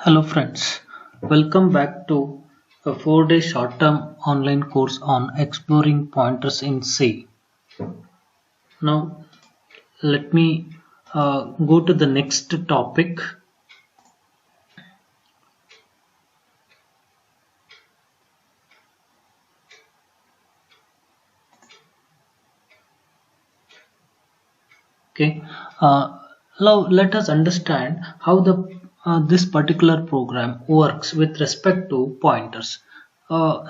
Hello friends, welcome back to a 4-day short-term online course on exploring pointers in C. Now let me go to the next topic. Okay, now let us understand how this particular program works with respect to pointers.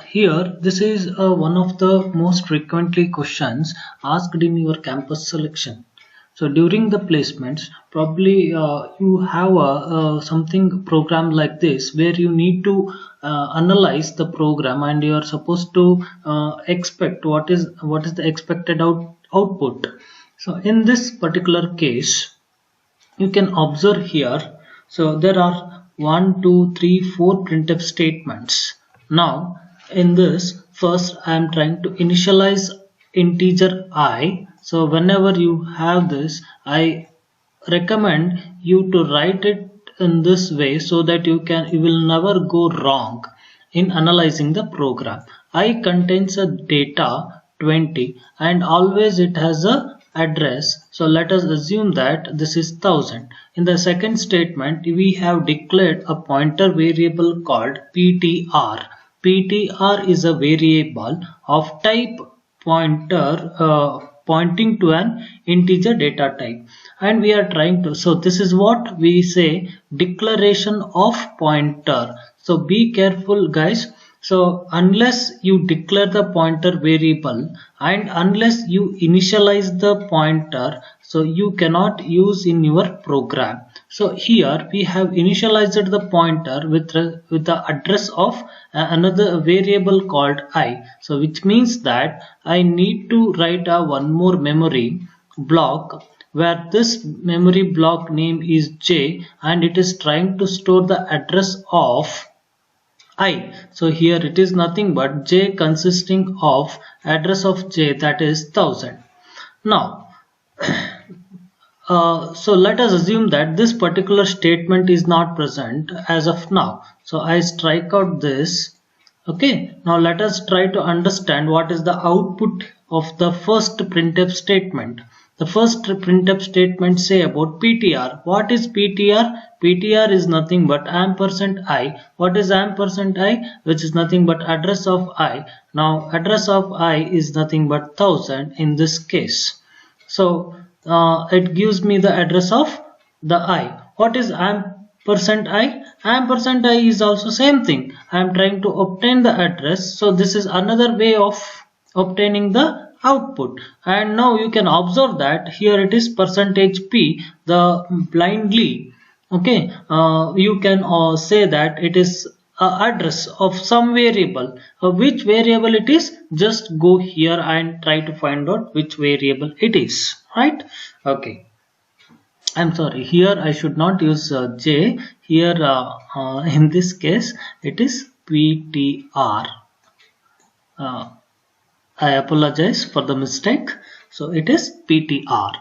Here, this is one of the most frequently questions asked in your campus selection. So during the placements, probably you have something program like this where you need to analyze the program and you are supposed to expect what is the expected output. So in this particular case, you can observe here. So there are 4 printf statements. Now in this, first I am trying to initialize integer I. So whenever you have this, I recommend you to write it in this way so that you will never go wrong in analyzing the program. I contains a data 20 and always it has a address. So let us assume that this is 1000. In the second statement, we have declared a pointer variable called ptr. ptr is a variable of type pointer pointing to an integer data type, and we are trying to, so this is what we say, declaration of pointer. So be careful guys. So unless you declare the pointer variable and unless you initialize the pointer, so you cannot use in your program. So here we have initialized the pointer with the address of another variable called I. So which means that I need to write one more memory block where this memory block name is J and it is trying to store the address of I. So here it is nothing but J consisting of address of J, that is 1000. Now so let us assume that this particular statement is not present as of now. So I strike out this. Okay, now let us try to understand what is the output of the first printf statement. The first printf statement say about ptr. What is ptr? ptr is nothing but %i. What is %i? Which is nothing but address of I. Now address of I is nothing but 1000 in this case. So it gives me the address of the I. What is %i? %i is also same thing. I am trying to obtain the address. So this is another way of obtaining the output. And now you can observe that here it is %p, the blindly. Okay, you can say that it is address of some variable. Which variable it is? Just go here and try to find out which variable it is. Right? Okay. I'm sorry, here I should not use J. Here in this case it is PTR. I apologize for the mistake. So it is PTR.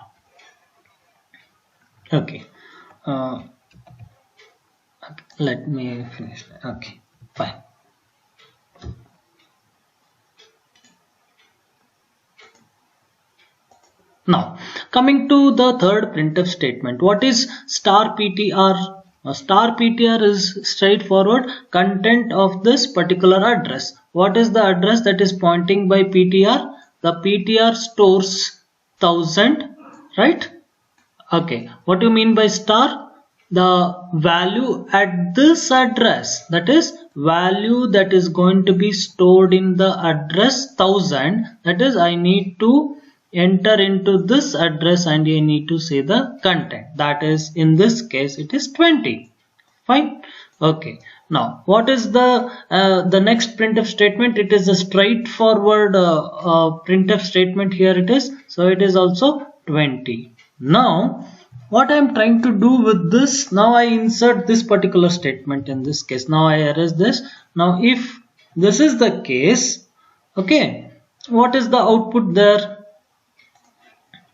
Okay. Let me finish. Okay, fine. Now, coming to the third printf statement, what is star PTR? Star PTR is straightforward content of this particular address. What is the address that is pointing by PTR? The PTR stores 1000, right? Okay, what do you mean by star? The value at this address, that is value that is going to be stored in the address 1000, that is I need to enter into this address and you need to say the content, that is in this case it is 20. Fine. Okay, now what is the next printf statement? It is a straightforward printf statement. Here it is, so it is also 20. Now what I am trying to do with this, now I insert this particular statement in this case. Now I erase this. Now if this is the case, okay, what is the output there?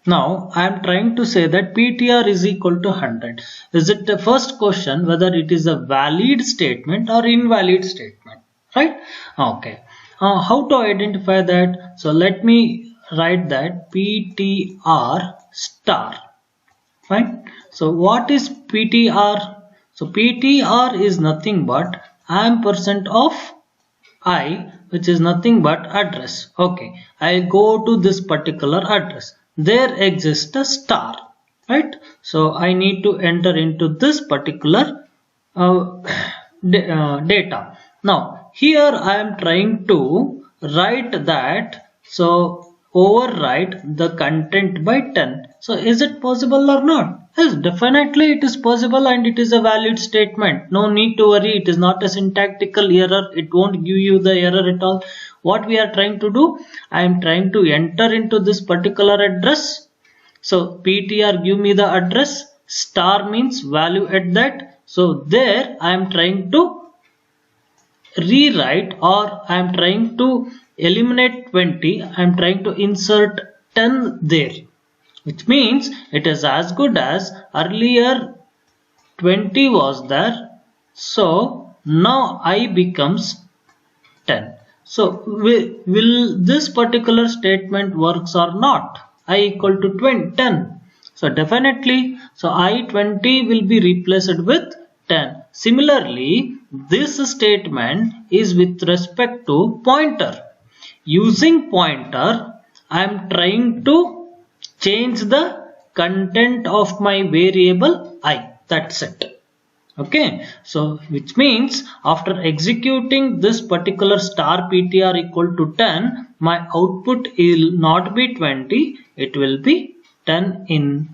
Now I am trying to say that PTR is equal to 100. Is it the first question whether it is a valid statement or invalid statement, right? Okay. How to identify that? So let me write that PTR star. Fine. So what is PTR? So PTR is nothing but ampersand of I, which is nothing but address. Okay, I go to this particular address. There exists a star, right? So I need to enter into this particular uh, data. Now here I am trying to write that, so overwrite the content by 10. So is it possible or not? Yes, definitely it is possible, and it is a valid statement. No need to worry, it is not a syntactical error. It won't give you the error at all. What we are trying to do, I am trying to enter into this particular address. So PTR give me the address, star means value at that. So there I am trying to rewrite, or I am trying to eliminate 20. I am trying to insert 10 there, which means it is as good as earlier 20 was there. So now I becomes 10. So will this particular statement works or not? I equal to 20, 10. So definitely, so I 20 will be replaced with 10. Similarly, this statement is with respect to pointer. Using pointer, I am trying to change the content of my variable I. That's it. Okay, so which means after executing this particular star PTR equal to 10, my output will not be 20, it will be 10 in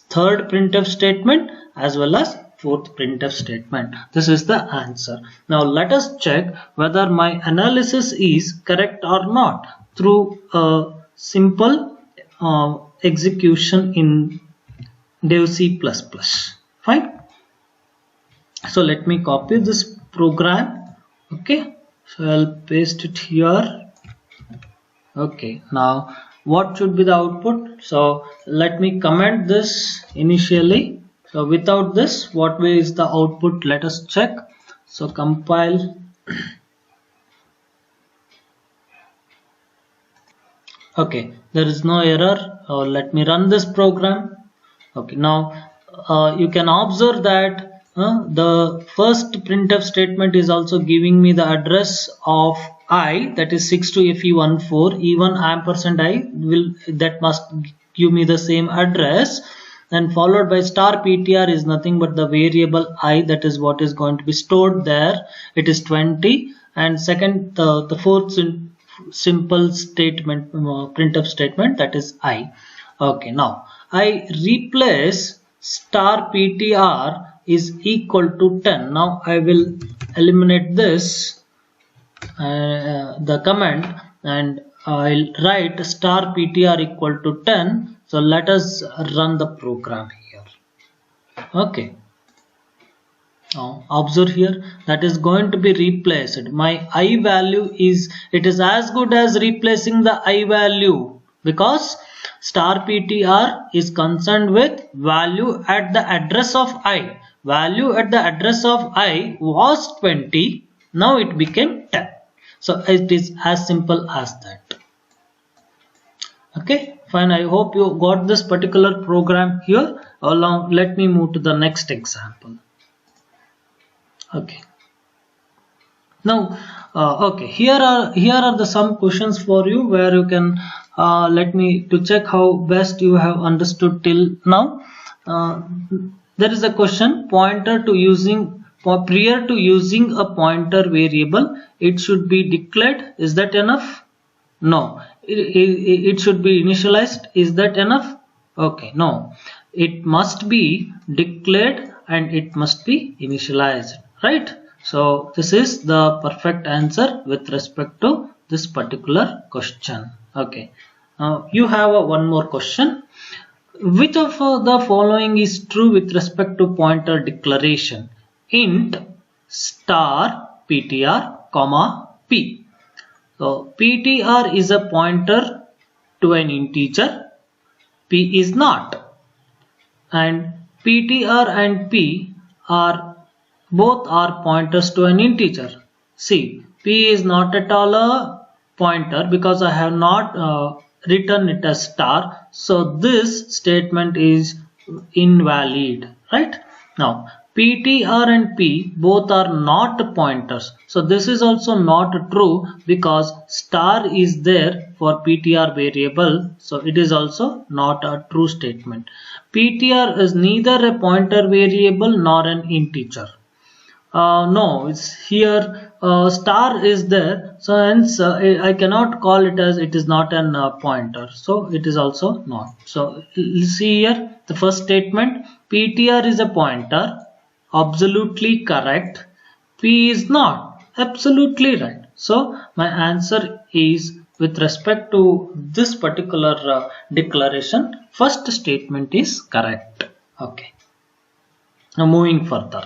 third printf statement as well as fourth printf statement. This is the answer. Now let us check whether my analysis is correct or not through a simple execution in dev C++. Fine. So let me copy this program. Okay, so I'll paste it here. Okay, now what should be the output? So let me comment this initially. So without this, what way is the output? Let us check. So compile. Okay, there is no error. Let me run this program. Okay, now you can observe that the first printf statement is also giving me the address of I, that is 62fe14, even ampersand I will, that must give me the same address, and followed by star PTR is nothing but the variable I, that is what is going to be stored there. It is 20, and second the fourth simple statement, printf statement, that is I. Okay, now I replace star PTR is equal to 10. Now I will eliminate this the command, and I'll write star PTR equal to 10. So let us run the program here. Okay, now observe here, that is going to be replaced. My I value is, it is as good as replacing the I value, because star PTR is concerned with value at the address of I. Value at the address of I was 20, now it became 10. So it is as simple as that. Okay, fine. I hope you got this particular program here. Now let me move to the next example. Okay. Now, okay, here are the some questions for you where you can let me to check how best you have understood till now. There is a question, pointer to using, prior to using a pointer variable, it should be declared. Is that enough? No. It should be initialized. Is that enough? Okay, no. It must be declared and it must be initialized, right? So this is the perfect answer with respect to this particular question. Okay. Now you have one more question. Which of the following is true with respect to pointer declaration? Int star PTR comma P. So PTR is a pointer to an integer. P is not. And ptr and p are both are pointers to an integer. See, p is not at all a pointer because I have not written it as star, so this statement is invalid, right? Now ptr and p both are not pointers, so this is also not true because star is there for ptr variable, so it is also not a true statement. Ptr is neither a pointer variable nor an integer. No, it's here star is there, so hence I cannot call it as it is not an pointer, so it is also not. So see here the first statement, ptr is a pointer, absolutely correct. P is not, absolutely right. So my answer is, with respect to this particular declaration, first statement is correct. Okay, now moving further.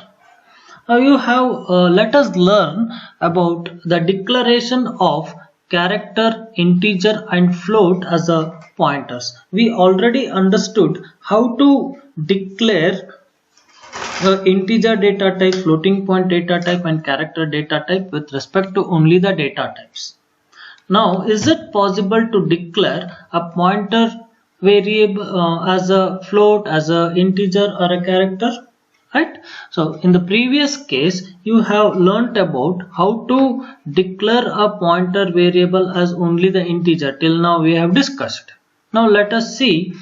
Let us learn about the declaration of character, integer and float as a pointers. We already understood how to declare the integer data type, floating point data type and character data type with respect to only the data types. Now, is it possible to declare a pointer variable as a float, as a integer or a character? Right? So in the previous case you have learnt about how to declare a pointer variable as only the integer. Till now we have discussed. Now let us see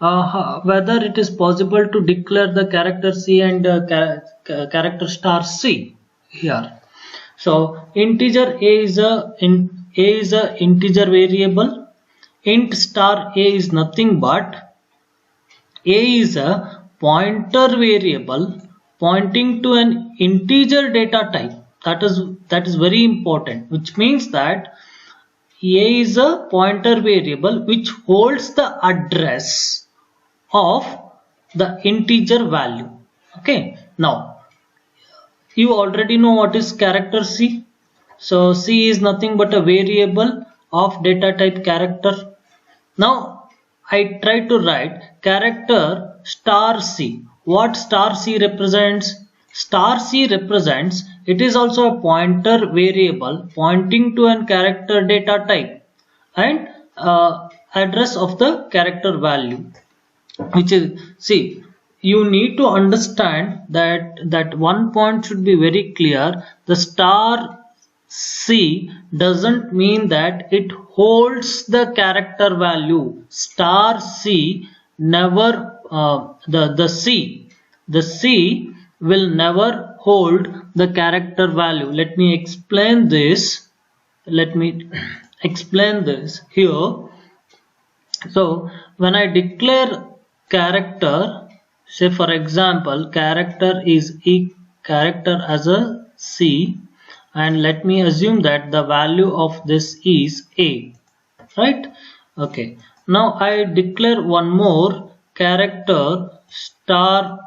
whether it is possible to declare the character C and character star C here. So integer A is a integer variable. Int star A is nothing but A is a pointer variable pointing to an integer data type. That is very important, which means that A is a pointer variable which holds the address of the integer value. Okay, now you already know what is character C. So C is nothing but a variable of data type character. Now I try to write character star C. What star C represents? Star C represents, it is also a pointer variable pointing to an character data type and address of the character value, which is, see, you need to understand that one point should be very clear. The star C doesn't mean that it holds the character value. Star C never the C will never hold the character value. Let me explain this. Let me explain this here. So when I declare character, say for example character is character as a C, and let me assume that the value of this is A, right? Okay, now I declare one more character star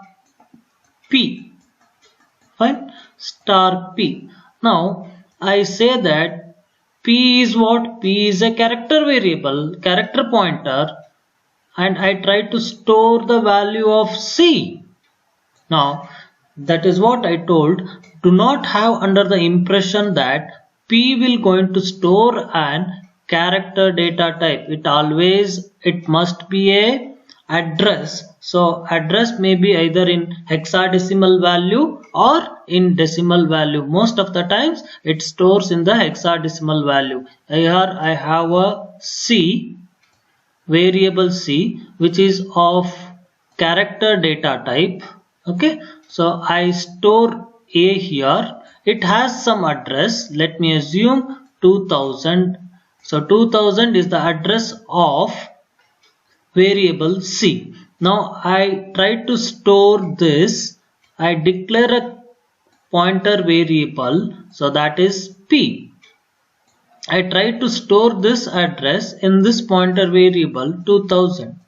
P, fine, star P. Now I say that P is what? P is a character variable, character pointer, and I try to store the value of C. Now that is what I told. Do not have under the impression that P will going to store an character data type. It must be a address. So address may be either in hexadecimal value or in decimal value. Most of the times it stores in the hexadecimal value. Here I have a C, variable C, which is of character data type. Okay, so I store A here. It has some address. Let me assume 2000. So 2000 is the address of variable C. Now I try to store this. I declare a pointer variable, so that is P. I try to store this address in this pointer variable 2000,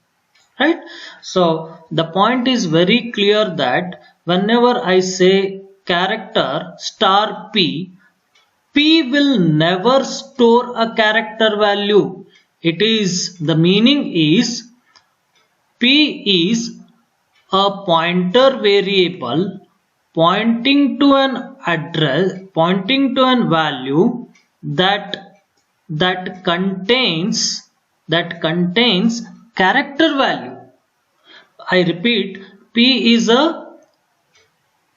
right? So the point is very clear that whenever I say character star P, P will never store a character value. The meaning is P is a pointer variable pointing to an address, pointing to an value that contains character value. I repeat, P is a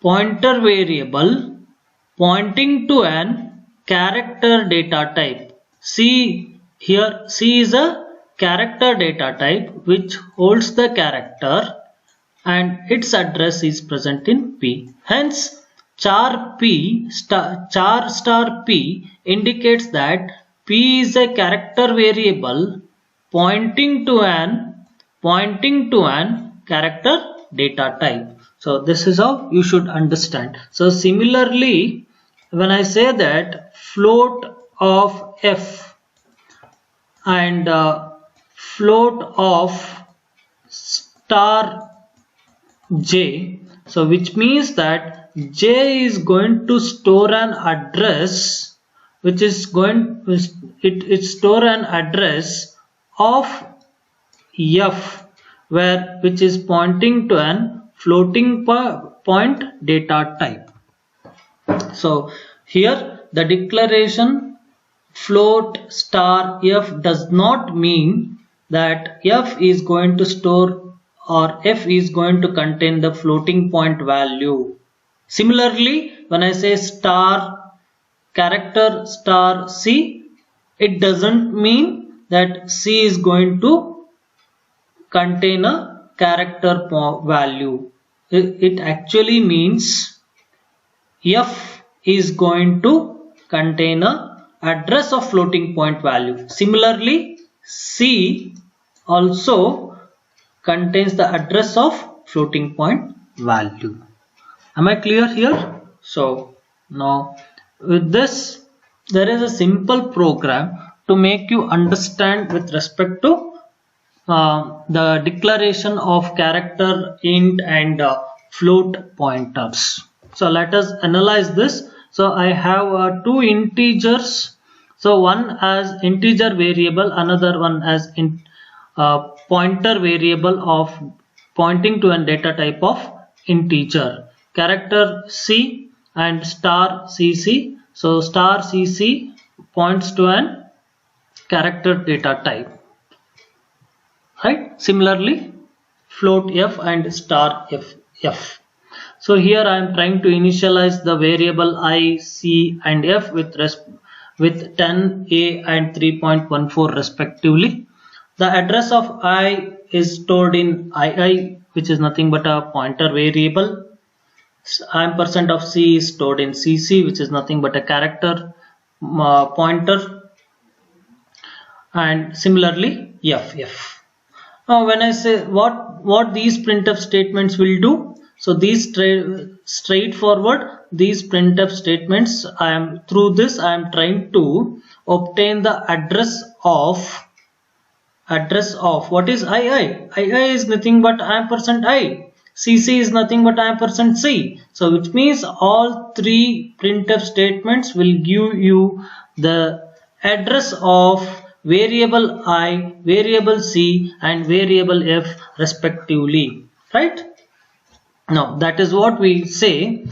pointer variable pointing to an character data type. See here, C is a character data type which holds the character and its address is present in P. Hence, char star P indicates that P is a character variable pointing to an character data type. So this is how you should understand. So similarly, when I say that float of f and float of star j, so which means that j is going to store an address which is going it store an address of f which is pointing to an floating point data type. So here the declaration float star f does not mean that f is going to store or f is going to contain the floating point value. Similarly, when I say star character star c, it doesn't mean that c is going to contain a character value. It actually means f is going to contain a address of floating point value. Similarly, c also contains the address of floating point value. Am I clear here? So now with this, there is a simple program to make you understand with respect to the declaration of character int and float pointers. So let us analyze this. So I have two integers. So one as integer variable, another one as pointer variable of pointing to a data type of integer. Character c and star cc. So star cc points to an character data type. Right? Similarly, float f and star f. So here I am trying to initialize the variable I, c and f with 10, a and 3.14 respectively. The address of I is stored in ii, which is nothing but a pointer variable. Ampersand of c is stored in cc, which is nothing but a character pointer. And similarly, f. Now when I say what these printf statements will do, so these straightforward, these printf statements, through this I am trying to obtain the address of what is ii. ii is nothing but ampersand I. cc is nothing but ampersand c. So which means all three printf statements will give you the address of variable I, variable c and variable f respectively. Right? Now that is what we say,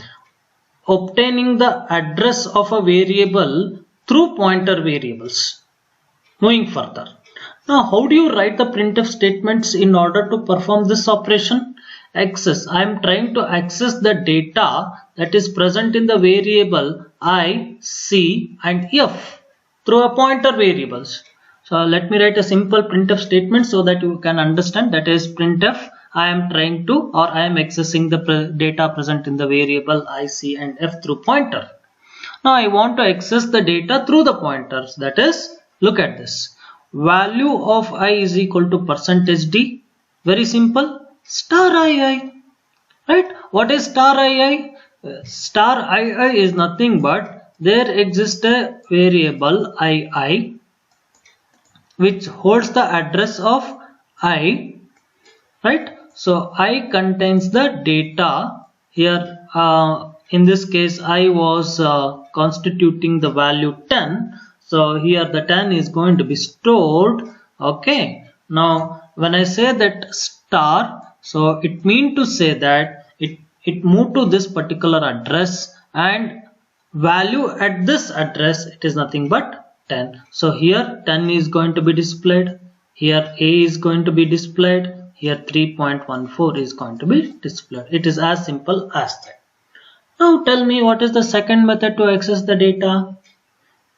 obtaining the address of a variable through pointer variables. Moving further. Now how do you write the printf statements in order to perform this operation? Access. I am trying to access the data that is present in the variable I, c and f through a pointer variables. So let me write a simple printf statement so that you can understand. That is printf, I am trying to or I am accessing the data present in the variable I, c and f through pointer. Now I want to access the data through the pointers. That is, look at this. Value of I is equal to %d. Very simple. Star ii. Right? What is star ii? Star ii is nothing but there exists a variable ii which holds the address of I. Right? So I contains the data here. In this case, I was constituting the value 10. So here the 10 is going to be stored. Okay. Now when I say that star, so it means to say that it moved to this particular address, and value at this address, it is nothing but 10. So here 10 is going to be displayed, here A is going to be displayed, here 3.14 is going to be displayed. It is as simple as that. Now tell me, what is the second method to access the data?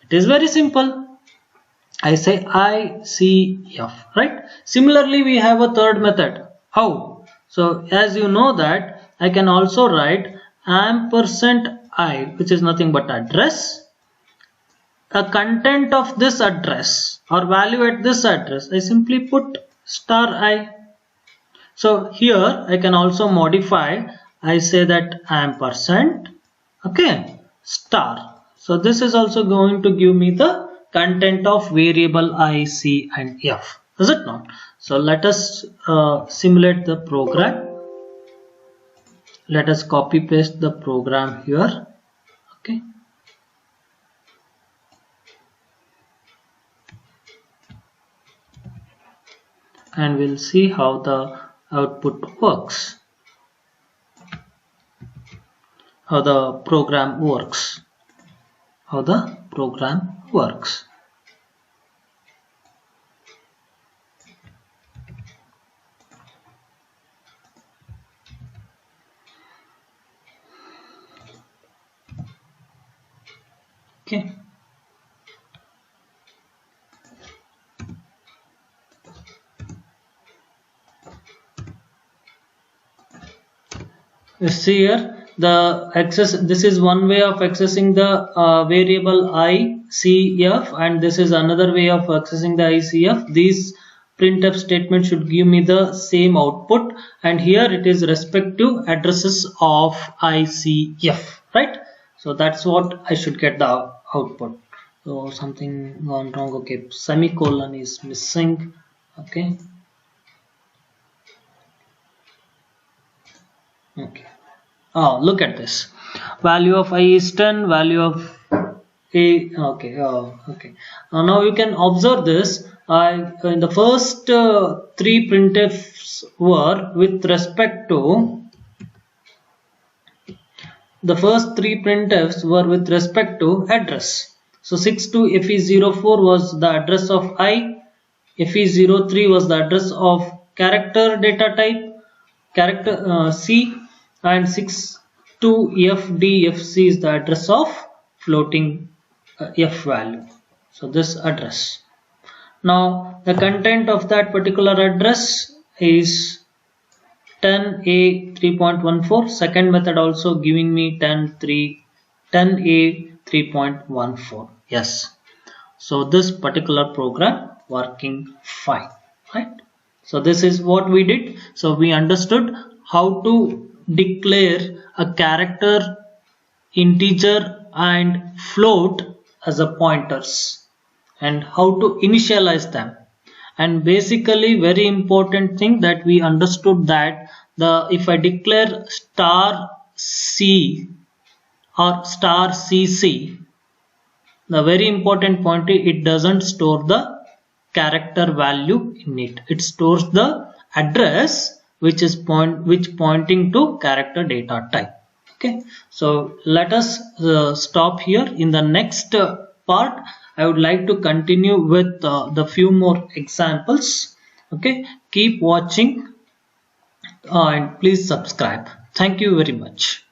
It is very simple. I say ICF, right? Similarly, we have a third method. How? So as you know that I can also write ampersand I, which is nothing but address, a content of this address or value at this address. I simply put star I. So here I can also modify. I say that ampersand, okay, star. So this is also going to give me the content of variable I, C and F. Is it not? So let us simulate the program. Let us copy paste the program here. Okay. And we'll see how the output works. How the program works. How the program works. Okay. You see here the access. This is one way of accessing the variable ICF, and this is another way of accessing the ICF. These printf statement should give me the same output, and here it is respective addresses of ICF, right? So that's what I should get the output. So something gone wrong. Okay, semicolon is missing. Okay. Okay. Oh, look at this. Value of I is 10. Value of A. Okay. Okay. Now you can observe this. In the first three printfs were with respect to. The first three printfs were with respect to address. So 62 FE04 was the address of I. FE03 was the address of character data type, character C, and 62FDFC is the address of floating F value. So this address. Now the content of that particular address is 10A 3.14. Second method also giving me 10A 3.14. Yes. So this particular program working fine, right? So this is what we did. So we understood how to declare a character, integer and float as a pointers, and how to initialize them. And basically very important thing that we understood that if I declare star C or star CC, the very important point is it doesn't store the character value in it. It stores the address which pointing to character data type. Okay, so let us stop here. In the next part I would like to continue with the few more examples. Okay, keep watching and please subscribe. Thank you very much.